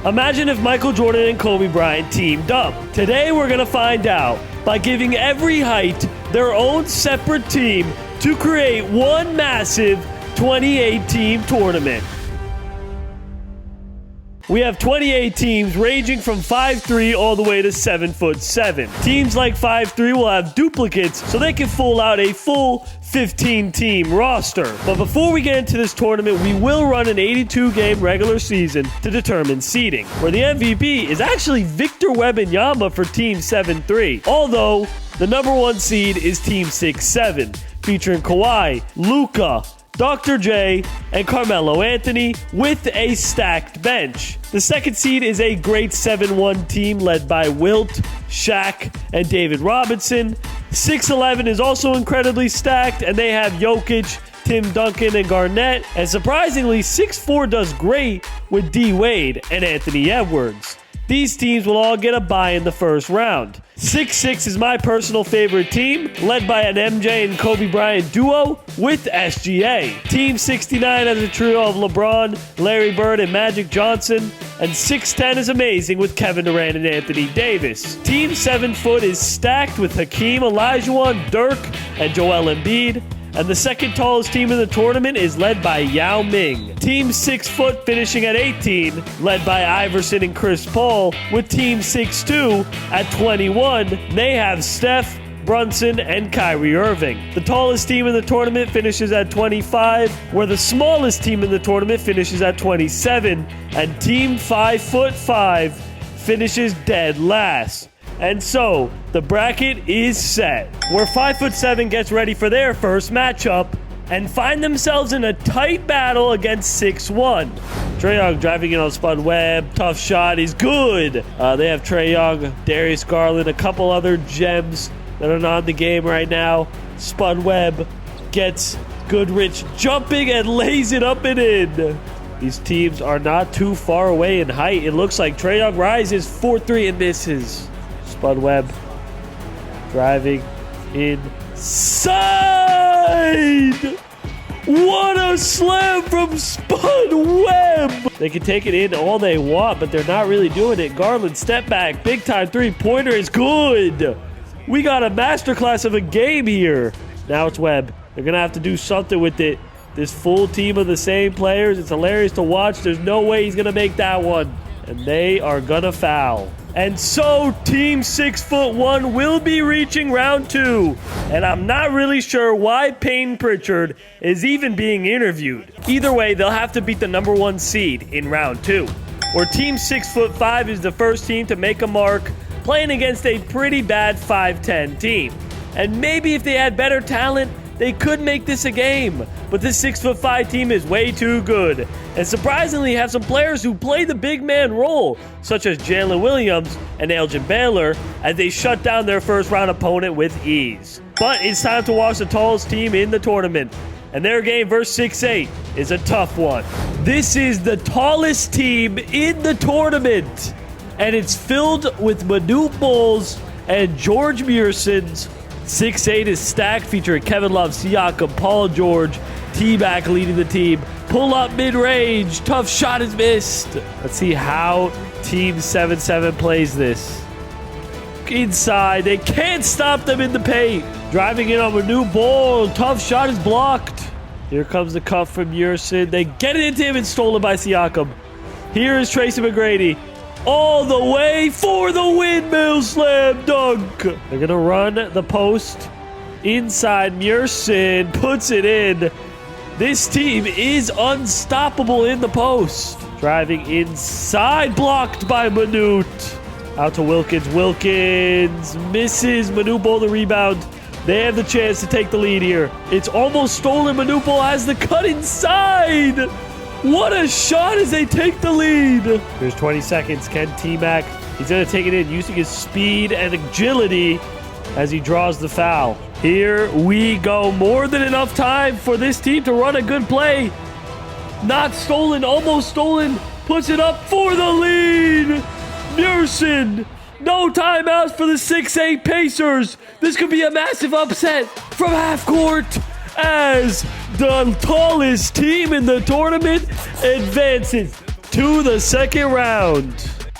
Imagine if Michael Jordan and Kobe Bryant teamed up. Today we're going to find out by giving every height their own separate team to create one massive 28-team tournament. We have 28 teams ranging from 5'3" all the way to 7'7". Teams like 5'3" will have duplicates so they can fill out a full 15-team roster. But before we get into this tournament, we will run an 82-game regular season to determine seeding, where the MVP is actually Victor Wembanyama for Team 7-3, although the number one seed is Team 6-7, featuring Kawhi, Luka, Dr. J, and Carmelo Anthony with a stacked bench. The second seed is a great 7-1 team led by Wilt, Shaq, and David Robinson. 6-11 is also incredibly stacked, and they have Jokic, Tim Duncan, and Garnett. And surprisingly, 6-4 does great with D. Wade and Anthony Edwards. These teams will all get a bye in the first round. 6-6 is my personal favorite team, led by an MJ and Kobe Bryant duo with SGA. Team 69 has a trio of LeBron, Larry Bird, and Magic Johnson. And 6-10 is amazing with Kevin Durant and Anthony Davis. Team 7 foot is stacked with Hakeem Olajuwon, Dirk, and Joel Embiid. And the second tallest team in the tournament is led by Yao Ming. Team 6 foot finishing at 18, led by Iverson and Chris Paul, with Team 6'2 at 21. They have Steph, Brunson, and Kyrie Irving. The tallest team in the tournament finishes at 25, where the smallest team in the tournament finishes at 27, and Team 5'5" finishes dead last. And so, the bracket is set, where 5'7" gets ready for their first matchup and find themselves in a tight battle against 6'1". Trae Young driving in on Spud Webb, tough shot, he's good. They have Trae Young, Darius Garland, a couple other gems that are not in the game right now. Spud Webb gets Goodrich jumping and lays it up and in. These teams are not too far away in height. It looks like Trae Young rises 4-3 and misses. Spud Webb driving inside. What a slam from Spud Webb. They can take it in all they want, but they're not really doing it. Garland step back, big time three-pointer is good. We got a masterclass of a game here. Now it's Webb. They're going to have to do something with it. This full team of the same players, it's hilarious to watch. There's no way he's going to make that one. And they are going to foul. And so, Team 6'1" will be reaching round 2. And I'm not really sure why Payton Pritchard is even being interviewed. Either way, they'll have to beat the number 1 seed in round 2. Or Team 6'5" is the first team to make a mark, playing against a pretty bad 5'10" team. And maybe if they had better talent, they could make this a game. But this 6'5" team is way too good. And surprisingly have some players who play the big man role, such as Jalen Williams and Elgin Baylor, as they shut down their first round opponent with ease. But it's time to watch the tallest team in the tournament. And their game versus 6'8" is a tough one. This is the tallest team in the tournament. And it's filled with Manute Bulls and George Mearsons. 6'8" is stacked, featuring Kevin Love, Siakam, Paul George, T-Mac leading the team. Pull up mid-range, tough shot is missed. Let's see how Team 7-7 plays this. Inside, they can't stop them in the paint. Driving in on a new ball, tough shot is blocked. Here comes the cuff from Mearson. They get it into him and stolen by Siakam. Here is Tracy McGrady. All the way for the windmill slam dunk. They're going to run the post inside. Mearson puts it in. This team is unstoppable in the post. Driving inside, blocked by Manute. Out to Wilkins. Wilkins misses. Manute Bol the rebound. They have the chance to take the lead here. It's almost stolen. Manute Bol has the cut inside. What a shot as they take the lead. Here's 20 seconds. Ken T-Mac. He's going to take it in using his speed and agility as he draws the foul. Here we go. More than enough time for this team to run a good play. Not stolen. Almost stolen. Puts it up for the lead. Mearson. No timeouts for the 6'8 Pacers. This could be a massive upset from half court as the tallest team in the tournament advances to the second round.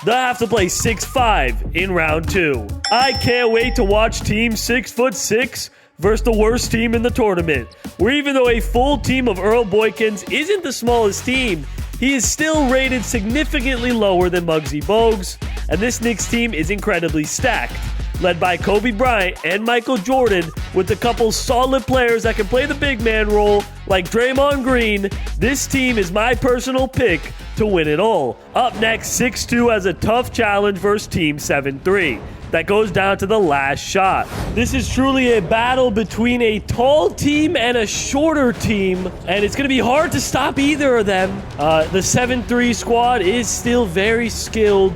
They'll have to play 6-5 in round 2. I can't wait to watch Team 6'6" versus the worst team in the tournament. Where even though a full team of Earl Boykins isn't the smallest team, he is still rated significantly lower than Muggsy Bogues, and this Knicks team is incredibly stacked, led by Kobe Bryant and Michael Jordan, with a couple solid players that can play the big man role like Draymond Green. This team is my personal pick to win it all. Up next, 6'2" has a tough challenge versus Team 7'3". That goes down to the last shot. This is truly a battle between a tall team and a shorter team, and it's going to be hard to stop either of them. The 7'3" squad is still very skilled,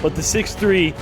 but the 6'3"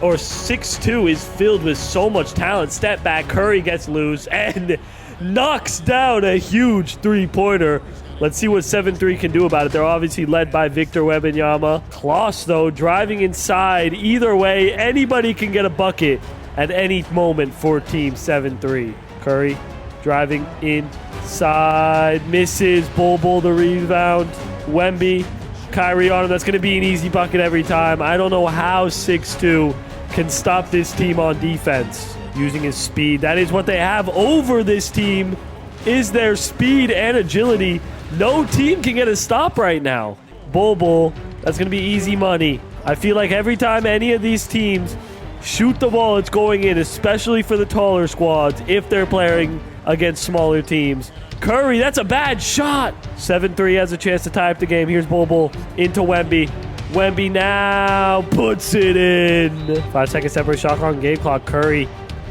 or 6'2" is filled with so much talent. Step back, Curry gets loose and knocks down a huge three-pointer. Let's see what 7'3" can do about it. They're obviously led by Victor Wembanyama. Kloss, though, driving inside. Either way, anybody can get a bucket at any moment for Team 7'3". Curry driving inside. Misses. Bol the rebound. Wemby. Kyrie on him. That's going to be an easy bucket every time. I don't know how 6'2" can stop this team on defense. Using his speed. That is what they have over this team, is their speed and agility. No team can get a stop right now. Bol, that's going to be easy money. I feel like every time any of these teams shoot the ball, it's going in, especially for the taller squads if they're playing against smaller teams. Curry, that's a bad shot. 7'3" has a chance to tie up the game. Here's Bol into Wemby. Wemby now puts it in. 5 second separate shot clock on game clock. Curry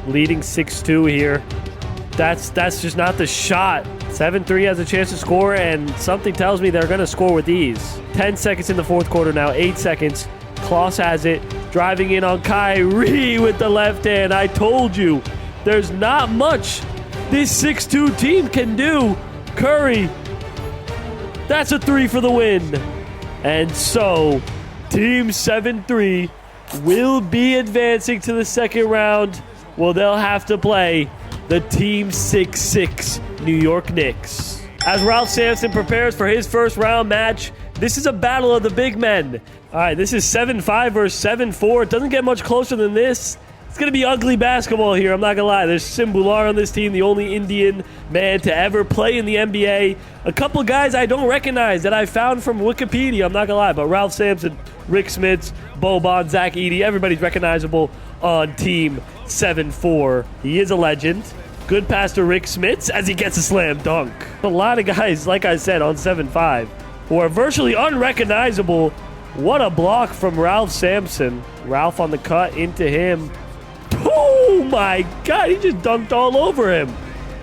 leading 6'2" here. That's just not the shot. 7'3" has a chance to score, and something tells me they're going to score with ease. 10 seconds in the fourth quarter now. 8 seconds. Kloss has it. Driving in on Kyrie with the left hand. I told you, there's not much this 6'2" team can do. Curry. That's a 3 for the win. And so, Team 7'3" will be advancing to the second round. Well, they'll have to play the Team 6'6" New York Knicks. As Ralph Sampson prepares for his first round match, this is a battle of the big men. All right, this is 7'5" versus 7'4". It doesn't get much closer than this. It's going to be ugly basketball here, I'm not going to lie. There's Sim Bhullar on this team, the only Indian man to ever play in the NBA. A couple guys I don't recognize that I found from Wikipedia, I'm not going to lie. But Ralph Sampson, Rick Smits, Boban, Zach Edey, everybody's recognizable on Team 7'4". He is a legend. Good pass to Rick Smits as he gets a slam dunk. A lot of guys, like I said, on 7'5", who are virtually unrecognizable. What a block from Ralph Sampson. Ralph on the cut into him. Oh my God, he just dunked all over him.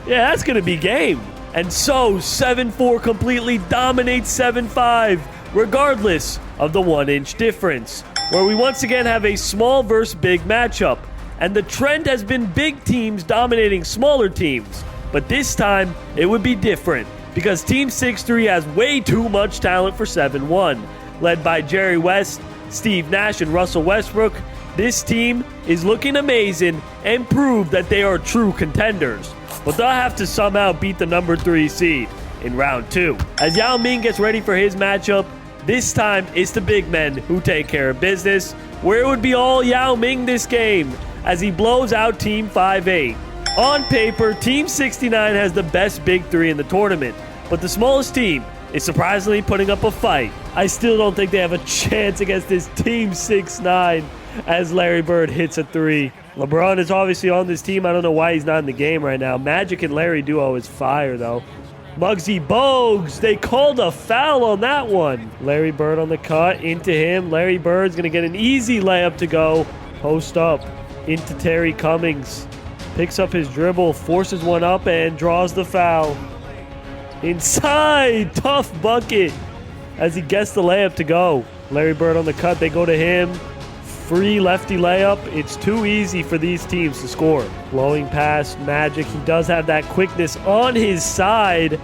Yeah, that's going to be game. And so 7'4" completely dominates 7'5", regardless of the 1-inch difference, where we once again have a small versus big matchup. And the trend has been big teams dominating smaller teams. But this time, it would be different, because Team 6'3" has way too much talent for 7'1". Led by Jerry West, Steve Nash, and Russell Westbrook, this team is looking amazing and prove that they are true contenders. But they'll have to somehow beat the number 3 seed in round 2. As Yao Ming gets ready for his matchup, this time it's the big men who take care of business, where it would be all Yao Ming this game, as he blows out Team 5'8". On paper, Team 69 has the best big 3 in the tournament, but the smallest team is surprisingly putting up a fight. I still don't think they have a chance against this Team 6'9", as Larry Bird hits a 3. LeBron is obviously on this team. I don't know why he's not in the game right now. Magic and Larry duo is fire, though. Muggsy Bogues, they called a foul on that one. Larry Bird on the cut, into him. Larry Bird's going to get an easy layup to go. Post up into Terry Cummings. Picks up his dribble, forces one up, and draws the foul. Inside, tough bucket as he gets the layup to go. Larry Bird on the cut, they go to him. Free lefty layup. It's too easy for these teams to score. Blowing past Magic. He does have that quickness on his side.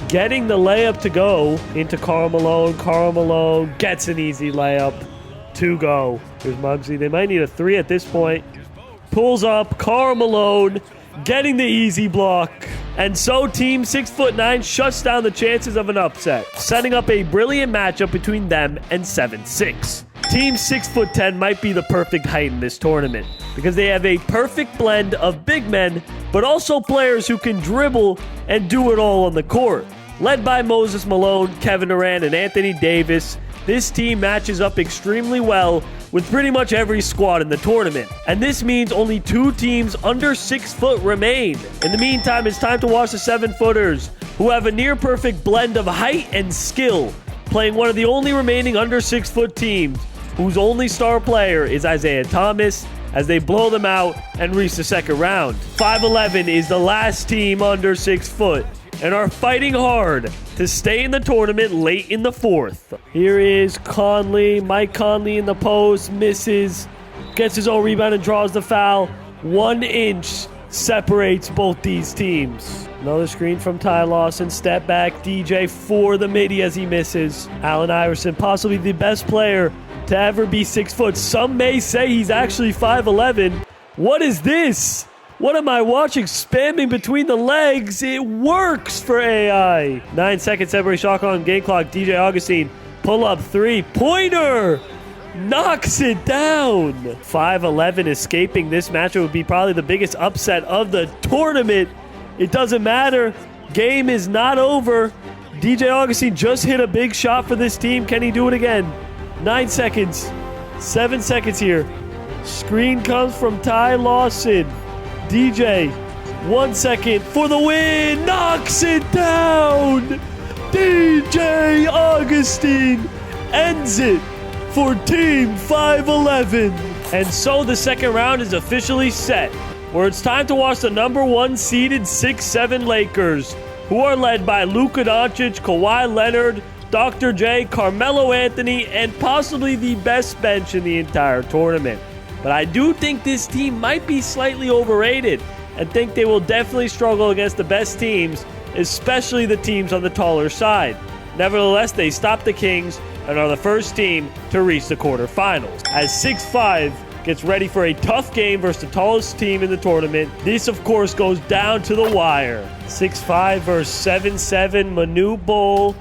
Getting the layup to go into Karl Malone. Karl Malone gets an easy layup to go. Here's Muggsy. They might need a 3 at this point. Pulls up. Karl Malone getting the easy block. And so Team 6'9" shuts down the chances of an upset, setting up a brilliant matchup between them and 7'6". Team 6'10" might be the perfect height in this tournament because they have a perfect blend of big men, but also players who can dribble and do it all on the court. Led by Moses Malone, Kevin Durant, and Anthony Davis, this team matches up extremely well with pretty much every squad in the tournament. And this means only 2 teams under 6 foot remain. In the meantime, it's time to watch the 7-footers, who have a near-perfect blend of height and skill, playing one of the only remaining under 6 foot teams, whose only star player is Isaiah Thomas, as they blow them out and reach the second round. 5'11" is the last team under 6 foot, and are fighting hard to stay in the tournament late in the 4th. Here is Conley. Mike Conley in the post, misses, gets his own rebound and draws the foul. 1 inch separates both these teams. Another screen from Ty Lawson. Step back, DJ for the midi as he misses. Allen Iverson, possibly the best player to ever be 6 foot. Some may say he's actually 5'11". What is this? What am I watching? Spamming between the legs. It works for AI. 9 seconds separate shot on game clock. DJ Augustine, pull up 3-pointer. Knocks it down. 5'11" escaping this matchup would be probably the biggest upset of the tournament. It doesn't matter. Game is not over. DJ Augustine just hit a big shot for this team. Can he do it again? 9 seconds. 7 seconds here. Screen comes from Ty Lawson. DJ, 1 second for the win, knocks it down. DJ Augustine ends it for Team 5'11". And so the second round is officially set, where it's time to watch the number 1 seeded 6'7" Lakers, who are led by Luka Doncic, Kawhi Leonard, Dr. J, Carmelo Anthony, and possibly the best bench in the entire tournament. But I do think this team might be slightly overrated and think they will definitely struggle against the best teams, especially the teams on the taller side. Nevertheless, they stop the Kings and are the first team to reach the quarterfinals. As 6'5" gets ready for a tough game versus the tallest team in the tournament, this of course goes down to the wire. 6'5" versus 7'7", Manu Bol.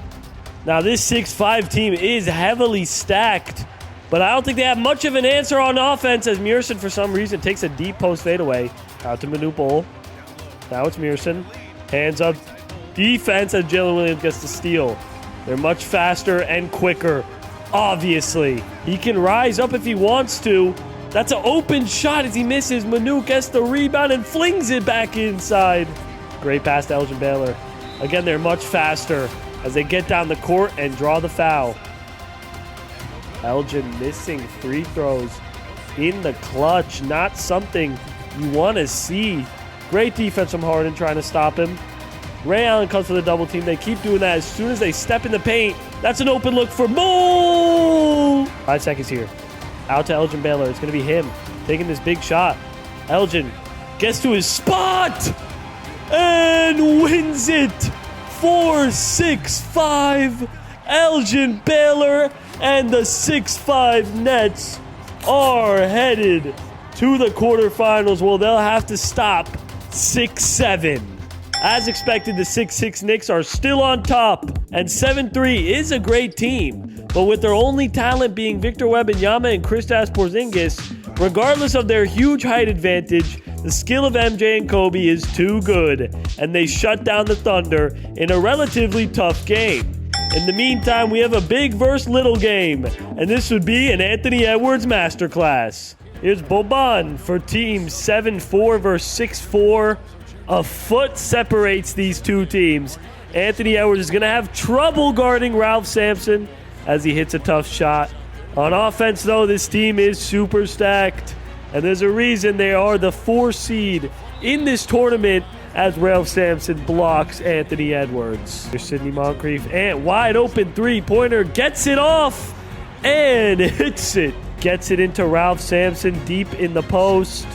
Now this 6'5" team is heavily stacked, but I don't think they have much of an answer on offense, as Mearson, for some reason, takes a deep post fadeaway. Out to Manu Bol. Now it's Mearson. Hands up. Defense as Jalen Williams gets the steal. They're much faster and quicker, obviously. He can rise up if he wants to. That's an open shot as he misses. Manu gets the rebound and flings it back inside. Great pass to Elgin Baylor. Again, they're much faster as they get down the court and draw the foul. Elgin missing free throws in the clutch. Not something you want to see. Great defense from Harden trying to stop him. Ray Allen comes for the double team. They keep doing that as soon as they step in the paint. That's an open look for Bol. 5 seconds here. Out to Elgin Baylor. It's going to be him taking this big shot. Elgin gets to his spot and wins it. 4-6-5. Elgin Baylor and the 6'5" Nets are headed to the quarterfinals. Well, they'll have to stop 6'7". As expected, the 6'6" Knicks are still on top, and 7'3" is a great team. But with their only talent being Victor Wembanyama and Kristaps Porzingis, regardless of their huge height advantage, the skill of MJ and Kobe is too good, and they shut down the Thunder in a relatively tough game. In the meantime, we have a big versus little game, and this would be an Anthony Edwards masterclass. Here's Boban for Team 7'4" versus 6'4". A foot separates these two teams. Anthony Edwards is going to have trouble guarding Ralph Sampson as he hits a tough shot. On offense, though, this team is super stacked, and there's a reason they are the 4 seed in this tournament as Ralph Sampson blocks Anthony Edwards. Here's Sidney Moncrief, and wide open 3-pointer, gets it off and hits it. Gets it into Ralph Sampson deep in the post.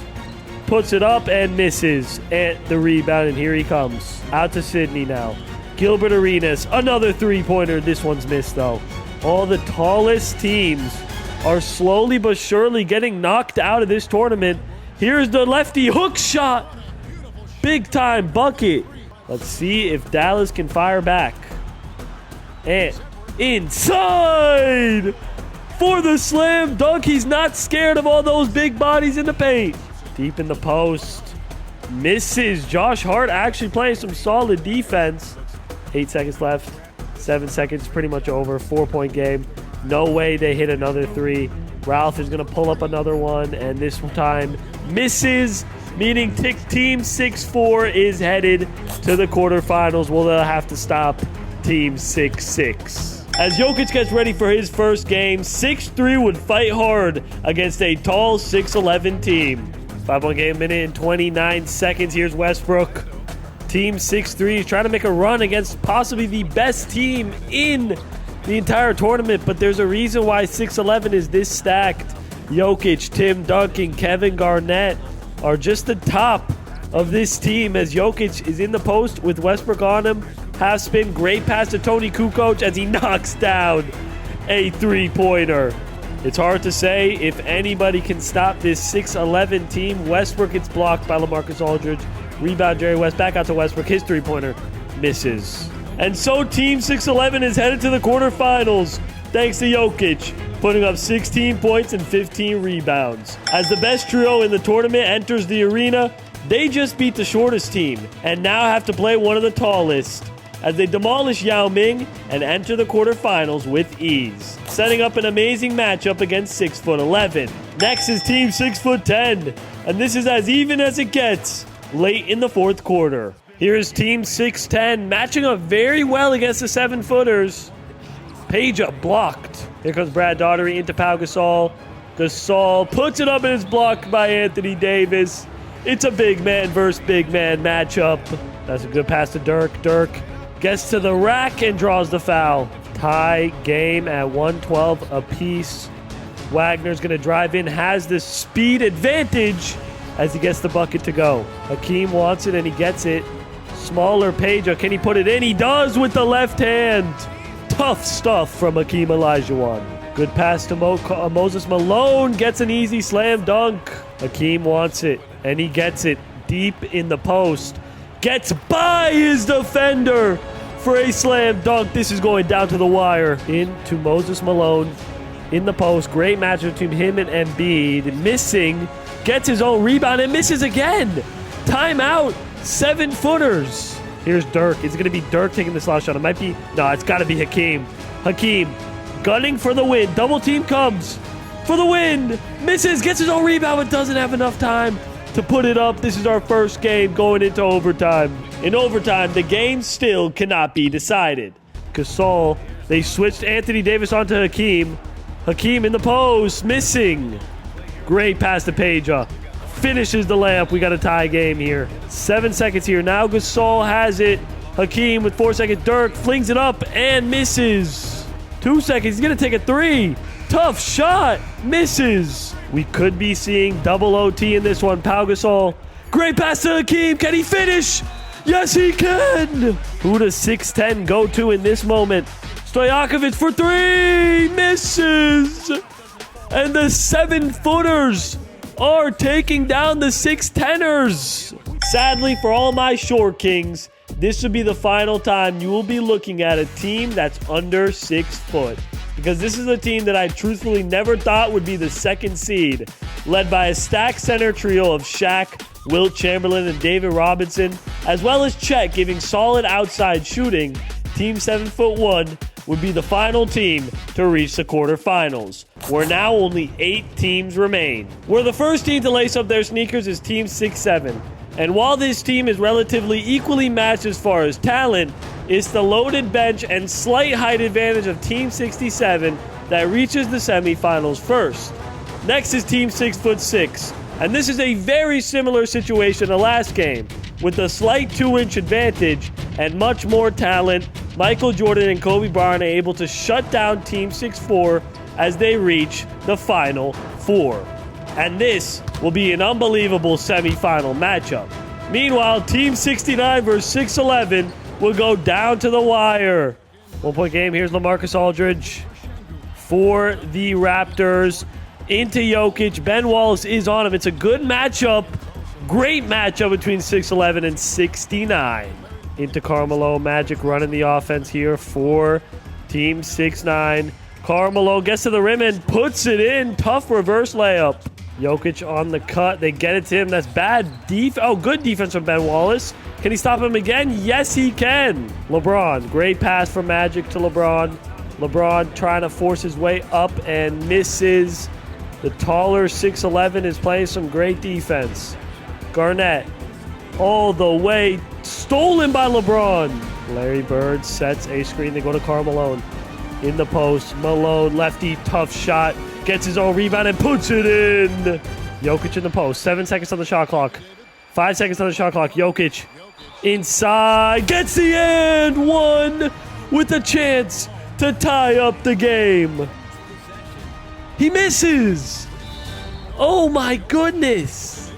Puts it up and misses at the rebound, and here he comes. Out to Sidney now. Gilbert Arenas, another 3-pointer. This one's missed, though. All the tallest teams are slowly but surely getting knocked out of this tournament. Here's the lefty hook shot. Big time bucket Let's see if Dallas can fire back. And inside for the slam dunk. He's not scared of all those big bodies in the paint. Deep in the post. Misses. Josh Hart actually playing some solid defense. 8 seconds left. 7 seconds, pretty much over. 4-point game. No way they hit another three. Ralph is going to pull up another one, and this time misses, meaning Team 6-4 is headed to the quarterfinals. Well, they'll have to stop Team 6-6. As Jokic gets ready for his first game, 6'3" would fight hard against a tall 6'11" team. 5-point game, minute and 29 seconds. Here's Westbrook. Team 6'3 is trying to make a run against possibly the best team in the entire tournament, but there's a reason why 6'11 is this stacked. Jokic, Tim Duncan, Kevin Garnett are just the top of this team as Jokic is in the post with Westbrook on him. Half spin, great pass to Tony Kukoc as he knocks down a three-pointer. It's hard to say if anybody can stop this 6'11 team. Westbrook gets blocked by LaMarcus Aldridge. Rebound, Jerry West, back out to Westbrook. His three-pointer misses. And so Team 6'11 is headed to the quarterfinals, thanks to Jokic, putting up 16 points and 15 rebounds. As the best trio in the tournament enters the arena, they just beat the shortest team and now have to play one of the tallest as they demolish Yao Ming and enter the quarterfinals with ease, setting up an amazing matchup against 6'11". Next is Team 6'10", and this is as even as it gets late in the fourth quarter. Here is Team 6'10", matching up very well against the 7-footers. Page up blocked. Here comes Brad Daugherty into Pau Gasol. Gasol puts it up and it's blocked by Anthony Davis. It's a big man versus big man matchup. That's a good pass to Dirk. Dirk gets to the rack and draws the foul. Tie game at 112 apiece. Wagner's going to drive in, has the speed advantage as he gets the bucket to go. Hakeem wants it and he gets it. Smaller Page, can he put it in? He does with the left hand. Tough stuff from Hakeem Olajuwon. Good pass to Moses Malone. Gets an easy slam dunk. Hakeem wants it and he gets it deep in the post. Gets by his defender for a slam dunk. This is going down to the wire. Into Moses Malone in the post. Great match between him and Embiid. Missing. Gets his own rebound and misses again. Timeout. 7-footers. Here's Dirk. Is it going to be Dirk taking the slot shot? It might be. No, it's got to be Hakeem. Hakeem gunning for the win. Double team comes for the win. Misses. Gets his own rebound but doesn't have enough time to put it up. This is our first game going into overtime. In overtime, the game still cannot be decided. Gasol, they switched Anthony Davis onto Hakeem. Hakeem in the post, missing. Great pass to Page. Finishes the layup. We got a tie game here. 7 seconds here. Now Gasol has it. Hakeem with 4 seconds. Dirk flings it up and misses. 2 seconds. He's going to take a three. Tough shot. Misses. We could be seeing double OT in this one. Pau Gasol. Great pass to Hakeem. Can he finish? Yes, he can. Who does 6'10" go to in this moment? Stojakovic for three. Misses. And the 7-footers are taking down the 6'10"ers. Sadly for all my short kings, this will be the final time you will be looking at a team that's under 6 foot. Because this is a team that I truthfully never thought would be the second seed, led by a stacked center trio of Shaq, Wilt Chamberlain, and David Robinson, as well as Chet giving solid outside shooting. Team 7'1" would be the final team to reach the quarterfinals, where now only 8 teams remain. Where the first team to lace up their sneakers is Team 6'7", and while this team is relatively equally matched as far as talent, it's the loaded bench and slight height advantage of Team 67 that reaches the semifinals first. Next is Team 6'6", and this is a very similar situation to last game, with a slight 2-inch advantage and much more talent. Michael Jordan and Kobe Bryant are able to shut down Team 6'4" as they reach the Final Four. And this will be an unbelievable semifinal matchup. Meanwhile, Team 69 versus 6'11" will go down to the wire. 1-point game. Here's LaMarcus Aldridge for the Raptors. Into Jokic. Ben Wallace is on him. It's a good matchup. Great matchup between 6'11" and 69. into Carmelo. Magic running the offense here for Team 6-9. Carmelo gets to the rim and puts it in. Tough reverse layup. Jokic on the cut. They get it to him. That's bad good defense from Ben Wallace. Can he stop him again? Yes, he can. LeBron. Great pass from Magic to LeBron. LeBron trying to force his way up and misses. The taller 6'11" is playing some great defense. Garnett all the way. Stolen by LeBron. Larry Bird sets a screen. They go to Karl Malone. In the post. Malone, lefty, tough shot. Gets his own rebound and puts it in. Jokic in the post. 7 seconds on the shot clock. 5 seconds on the shot clock. Jokic inside. Gets the end one with a chance to tie up the game. He misses. Oh my goodness.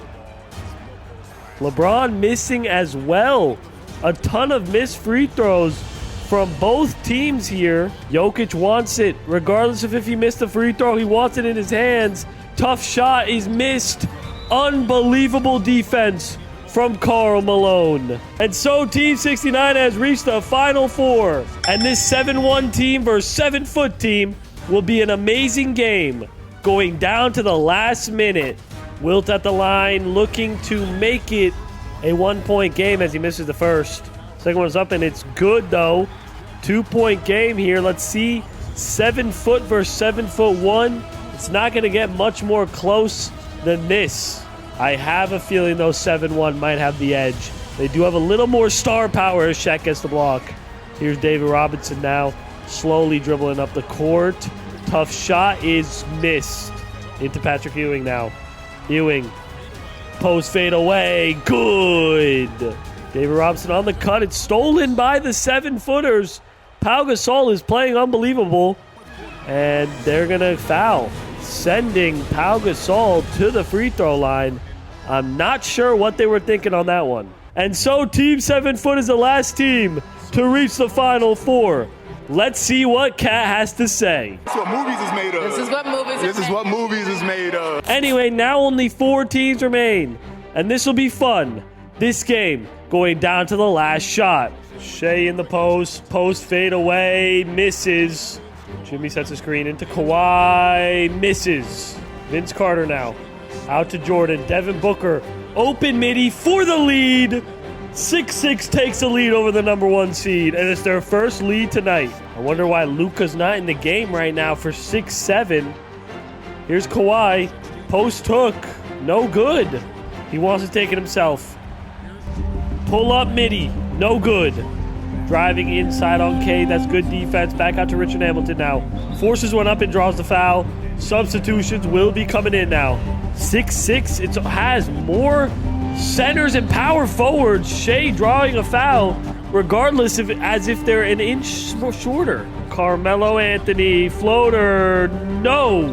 LeBron missing as well. A ton of missed free throws from both teams here. Jokic wants it. Regardless of if he missed the free throw, he wants it in his hands. Tough shot is missed. Unbelievable defense from Karl Malone. And so Team 69 has reached the Final Four. And this 7-1 team versus 7-foot team will be an amazing game. Going down to the last minute. Wilt at the line looking to make it a 1-point game as he misses the first. Second one's up and it's good though. 2-point game here. Let's see. 7-foot versus 7'1". It's not going to get much more close than this. I have a feeling though 7-1 might have the edge. They do have a little more star power as Shaq gets the block. Here's David Robinson now. Slowly dribbling up the court. Tough shot is missed. Into Patrick Ewing now. Ewing. Post fade away. Good. David Robinson on the cut. It's stolen by the 7-footers. Pau Gasol is playing unbelievable. And they're going to foul. Sending Pau Gasol to the free throw line. I'm not sure what they were thinking on that one. And so Team 7-foot is the last team to reach the Final Four. Let's see what Kat has to say. This is what movies is made of. This is what movies is made of. Anyway, now only 4 teams remain. And this will be fun. This game going down to the last shot. Shea in the post. Post fade away. Misses. Jimmy sets a screen into Kawhi. Misses. Vince Carter now. Out to Jordan. Devin Booker. Open midi for the lead. 6-6 takes the lead over the number 1 seed. And it's their first lead tonight. I wonder why Luka's not in the game right now for 6-7. Here's Kawhi. Post hook. No good. He wants to take it himself. Pull up midi. No good. Driving inside on Cade. That's good defense. Back out to Richard Hamilton now. Forces one up and draws the foul. Substitutions will be coming in now. 6-6. It has more centers and power forwards. Shea drawing a foul, regardless of as if they're an inch shorter. Carmelo Anthony. Floater. No.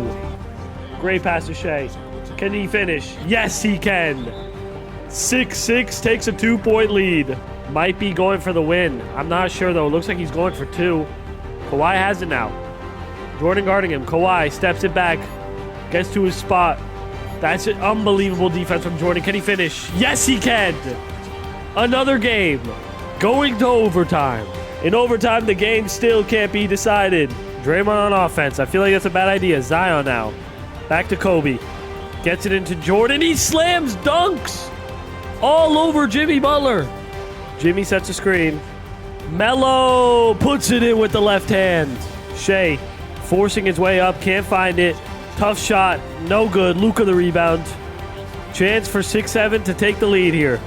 Great pass to Shea. Can he finish? Yes, he can. 6-6 takes a 2-point lead. Might be going for the win. I'm not sure, though. Looks like he's going for 2. Kawhi has it now. Jordan guarding him. Kawhi steps it back. Gets to his spot. That's an unbelievable defense from Jordan. Can he finish? Yes, he can. Another game. Going to overtime. In overtime, the game still can't be decided. Draymond on offense. I feel like that's a bad idea. Zion now. Back to Kobe. Gets it into Jordan. He slams dunks all over Jimmy Butler. Jimmy sets a screen. Melo puts it in with the left hand. Shea forcing his way up. Can't find it. Tough shot. No good. Luka the rebound. Chance for 6-7 to take the lead here.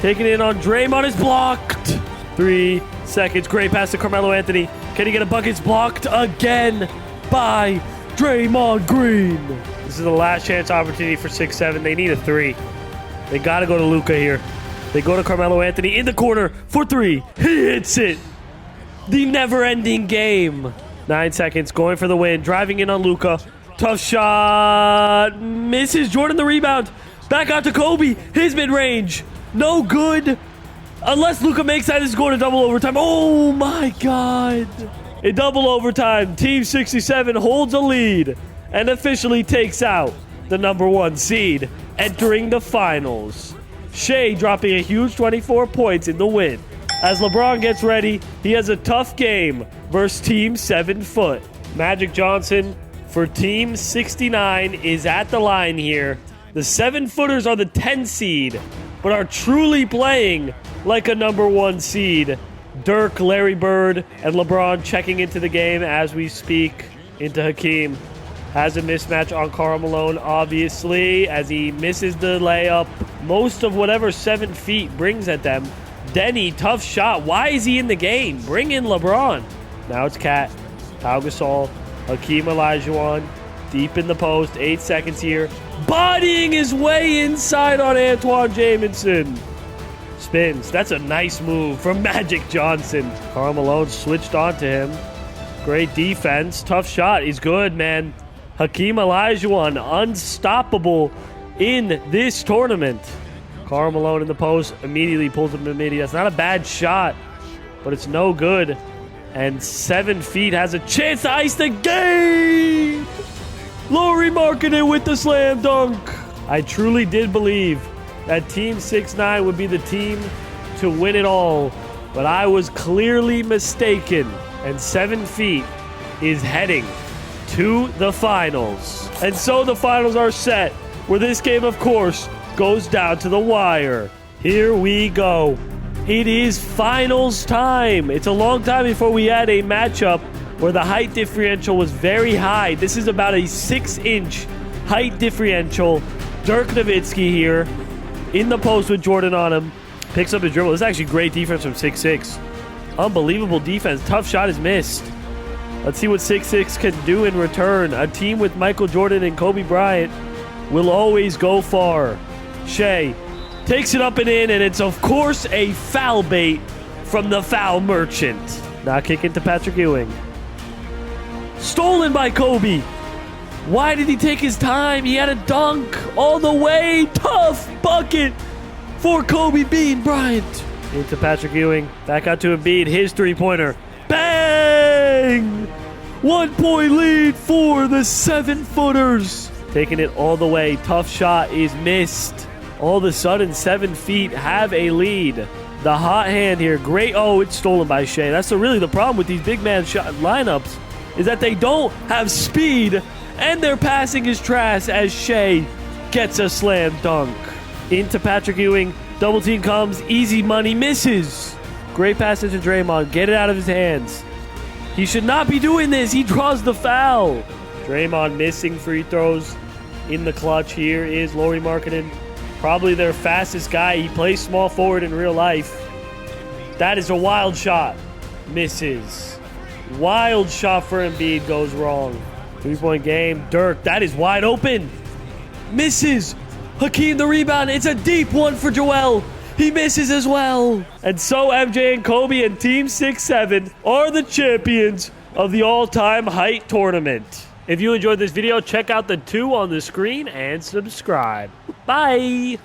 Taking it on Draymond is blocked. 3 seconds. Great pass to Carmelo Anthony. Can he get a bucket? It's blocked again by Draymond Green. This is the last chance opportunity for 6-7. They need a 3. They got to go to Luka here. They go to Carmelo Anthony in the corner for 3. He hits it. The never-ending game. 9 seconds. Going for the win. Driving in on Luka. Tough shot. Misses. Jordan the rebound. Back out to Kobe. His mid-range. No good. Unless Luka makes that, it's going to double overtime. Oh, my God. In double overtime, Team 67 holds a lead and officially takes out the number 1 seed, entering the finals. Shea dropping a huge 24 points in the win. As LeBron gets ready, he has a tough game versus Team 7 foot. Magic Johnson for Team 69 is at the line here. The 7-footers are the 10 seed, but are truly playing like a #1 seed. Dirk, Larry Bird, and LeBron checking into the game as we speak. Into Hakeem. Has a mismatch on Karl Malone, obviously, as he misses the layup. Most of whatever 7 feet brings at them. Denny, tough shot. Why is he in the game? Bring in LeBron. Now it's Cat, Pau Gasol, Hakeem Olajuwon, deep in the post. 8 seconds here. Bodying his way inside on Antoine Jamison. Spins. That's a nice move from Magic Johnson. Karl Malone switched on to him. Great defense. Tough shot. He's good, man. Hakeem Olajuwon, unstoppable in this tournament. Karl Malone in the post, immediately pulls him to midi. That's not a bad shot, but it's no good. And 7 feet has a chance to ice the game. Lauri Markkanen with the slam dunk. I truly did believe that Team 6'9" would be the team to win it all, but I was clearly mistaken. And 7 feet is heading to the finals. And so the finals are set, where this game, of course, goes down to the wire. Here we go. It is finals time. It's a long time before we had a matchup where the height differential was very high. This is about a 6-inch height differential. Dirk Nowitzki here in the post with Jordan on him. Picks up his dribble. This is actually great defense from 6'6". Unbelievable defense. Tough shot is missed. Let's see what 6'6" can do in return. A team with Michael Jordan and Kobe Bryant will always go far. Shea takes it up and in, and it's, of course, a foul bait from the foul merchant. Now kicking to Patrick Ewing. Stolen by Kobe. Why did he take his time? He had a dunk all the way. Tough bucket for Kobe Bean Bryant. Into Patrick Ewing. Back out to Embiid. His three-pointer. Bang! 1 point lead for the 7-footers. Taking it all the way. Tough shot is missed. All of a sudden, 7 feet have a lead. The hot hand here. Great. Oh, it's stolen by Shea. That's really the problem with these big man shot lineups, is that they don't have speed and their passing is trash as Shea gets a slam dunk. Into Patrick Ewing. Double team comes. Easy money. Misses. Great pass into Draymond. Get it out of his hands. He should not be doing this. He draws the foul. Draymond missing free throws in the clutch. Here is Lauri Markkanen. Probably their fastest guy. He plays small forward in real life. That is a wild shot. Misses. Wild shot for Embiid goes wrong. 3-point game. Dirk. That is wide open. Misses. Hakeem the rebound. It's a deep one for Joel. He misses as well. And so MJ and Kobe and Team 6'7" are the champions of the all-time height tournament. If you enjoyed this video, check out the 2 on the screen and subscribe. Bye.